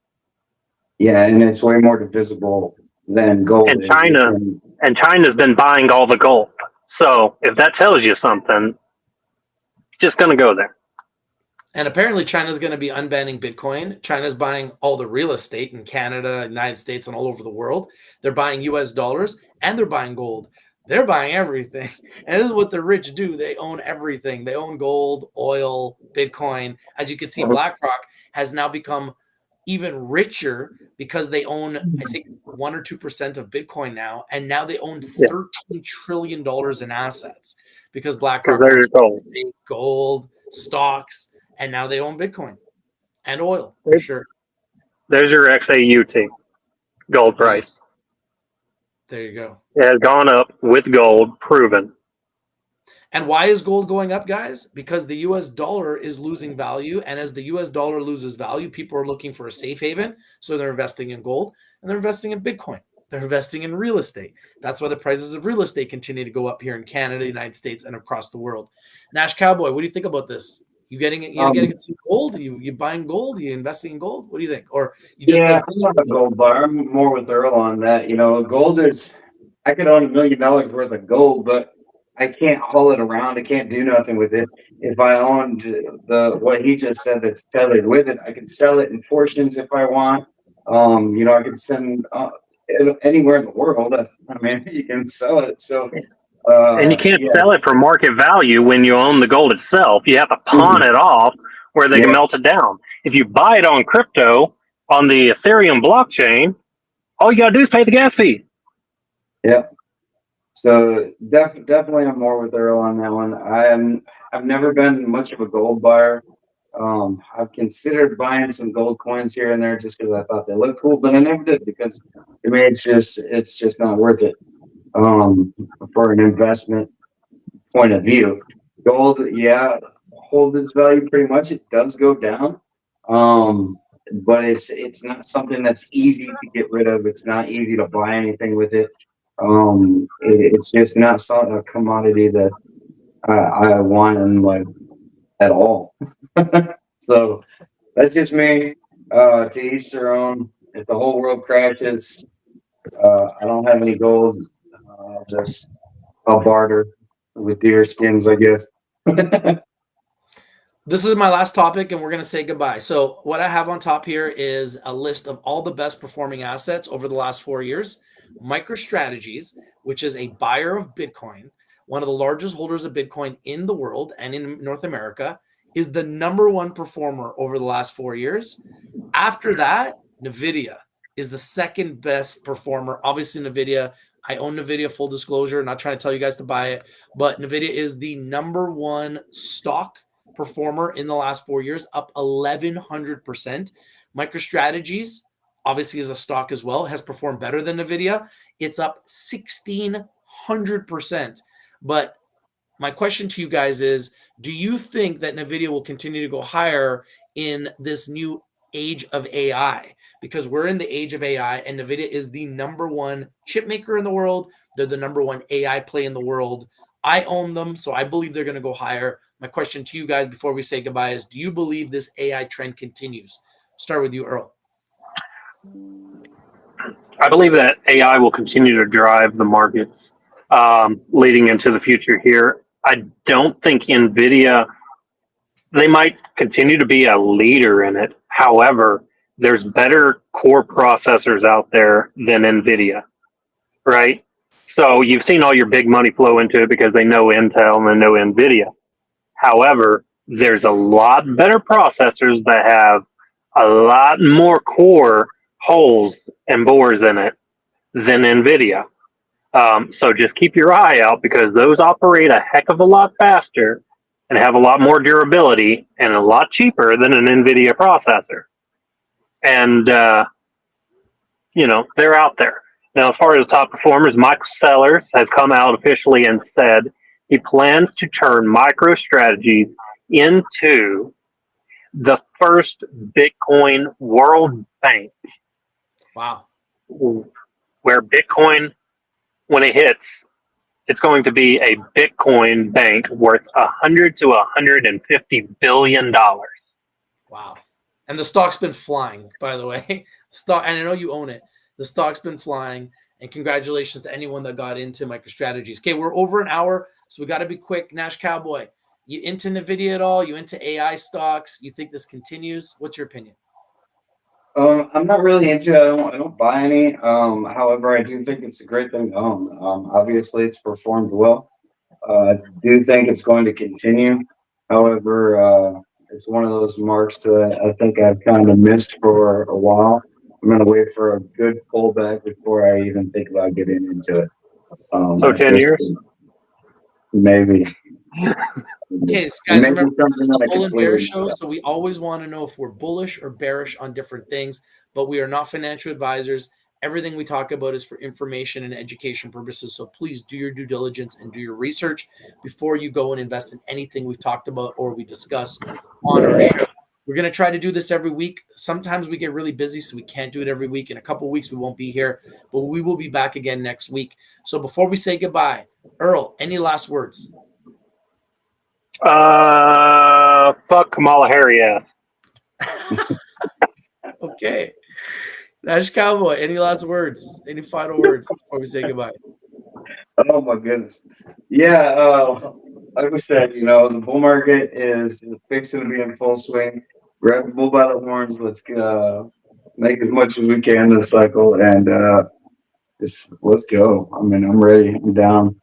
Yeah, and it's way more divisible than gold. And China's been buying all the gold. So if that tells you something, just going to go there. And apparently China's going to be unbanning Bitcoin. China's buying all the real estate in Canada, United States, and all over the world. They're buying US dollars and they're buying gold. They're buying everything. And this is what the rich do. They own everything. They own gold, oil, Bitcoin. As you can see, BlackRock has now become even richer because they own, I think, 1 or 2% of Bitcoin now. And now they own $13 trillion in assets because BlackRock owns gold, stocks, and now they own Bitcoin and oil for sure. There's your XAUT gold price. There you go. It has gone up with gold, proven. And why is gold going up, guys? Because the US dollar is losing value. And as the US dollar loses value, people are looking for a safe haven. So they're investing in gold and they're investing in Bitcoin. They're investing in real estate. That's why the prices of real estate continue to go up here in Canada, United States, and across the world. Nash Cowboy, what do you think about this? You getting some gold? You buying gold? You investing in gold? What do you think? Or you just I'm not a gold buyer. I'm more with Earl on that. You know, gold is, I could own $1 million worth of gold, but I can't haul it around. I can't do nothing with it. If I owned what he just said that's tethered with it, I could sell it in portions if I want. You know, I could send anywhere in the world. I mean, you can sell it. So. And you can't sell it for market value when you own the gold itself. You have to pawn it off where they can melt it down. If you buy it on crypto, on the Ethereum blockchain, all you got to do is pay the gas fee. Yeah. So definitely I'm more with Earl on that one. I've never been much of a gold buyer. I've considered buying some gold coins here and there just because I thought they looked cool, but I never did because to me it's just not worth it. For an investment point of view, gold, holds its value pretty much. It does go down, but it's not something that's easy to get rid of. It's not easy to buy anything with it. It's just not a commodity that I want in like at all. So that's just me. To each their own. If the whole world crashes, I don't have any gold. I'll barter with deer skins, I guess. This is my last topic, and we're going to say goodbye. So what I have on top here is a list of all the best performing assets over the last 4 years. MicroStrategies, which is a buyer of Bitcoin, one of the largest holders of Bitcoin in the world and in North America, is the number one performer over the last 4 years. After that, NVIDIA is the second best performer. Obviously, NVIDIA, I own NVIDIA, full disclosure, not trying to tell you guys to buy it, but NVIDIA is the number one stock performer in the last 4 years, up 1,100%. MicroStrategies, obviously, is a stock as well, has performed better than NVIDIA. It's up 1,600%. But my question to you guys is, do you think that NVIDIA will continue to go higher in this new age of AI? Because we're in the age of AI, and NVIDIA is the number one chip maker in the world. They're the number one AI play in the world. I own them, so I believe they're going to go higher. My question to you guys before we say goodbye is, do you believe this AI trend continues? Start with you, Earl. I believe that AI will continue to drive the markets leading into the future here. I don't think NVIDIA, they might continue to be a leader in it. However, there's better core processors out there than NVIDIA, right? So you've seen all your big money flow into it because they know Intel and they know NVIDIA. However, there's a lot better processors that have a lot more core holes and bores in it than NVIDIA. So just keep your eye out because those operate a heck of a lot faster and have a lot more durability and a lot cheaper than an NVIDIA processor. And, they're out there. Now, as far as top performers, Michael Sellers has come out officially and said he plans to turn MicroStrategies into the first Bitcoin world bank. Wow. Where Bitcoin, when it hits, it's going to be a Bitcoin bank worth $100 to $150 billion. Wow. And the stock's been flying, by the way. Stock, and I know you own it. The stock's been flying. And congratulations to anyone that got into MicroStrategies. Okay, we're over an hour, so we got to be quick. Nash Cowboy, you into NVIDIA at all? You into AI stocks? You think this continues? What's your opinion? I'm not really into it. I don't buy any. However, I do think it's a great thing to own. Obviously, it's performed well. I do think it's going to continue. However, it's one of those marks that I think I've kind of missed for a while. I'm going to wait for a good pullback before I even think about getting into it. So 10 years? Maybe. Okay, guys, Maybe remember, this is something the that I Bull and completely Bear Show, missed. so we always want to know if we're bullish or bearish on different things, but we are not financial advisors. Everything we talk about is for information and education purposes, so please do your due diligence and do your research before you go and invest in anything we've talked about or we discuss on our show. We're going to try to do this every week. Sometimes we get really busy, so we can't do it every week. In a couple of weeks, we won't be here, but we will be back again next week. So before we say goodbye, Earl, any last words? Fuck Kamala Harris ass. Okay. Nash Cowboy, any last words? Any final words before we say goodbye? Oh my goodness. Yeah, like we said, the bull market is fixing to be in full swing. Grab the bull by the horns. Let's make as much as we can this cycle and just let's go. I mean, I'm ready. I'm down.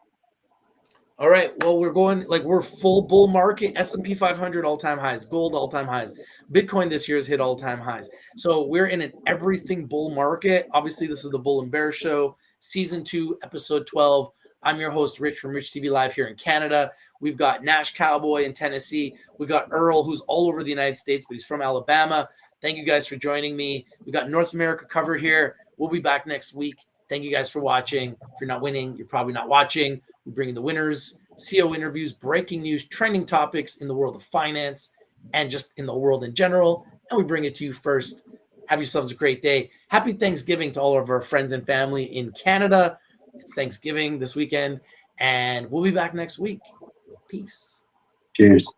All right. Well, we're full bull market. S&P 500 all-time highs, gold all-time highs. Bitcoin this year has hit all-time highs. So we're in an everything bull market. Obviously, this is the Bull and Bear Show, Season 2, Episode 12. I'm your host, Rich from Rich TV Live here in Canada. We've got Nash Cowboy in Tennessee. We've got Earl, who's all over the United States, but he's from Alabama. Thank you guys for joining me. We got North America covered here. We'll be back next week. Thank you guys for watching. If you're not winning, you're probably not watching. We bring in the winners, CEO interviews, breaking news, trending topics in the world of finance and just in the world in general. And we bring it to you first. Have yourselves a great day. Happy Thanksgiving to all of our friends and family in Canada. It's Thanksgiving this weekend, and we'll be back next week. Peace. Cheers.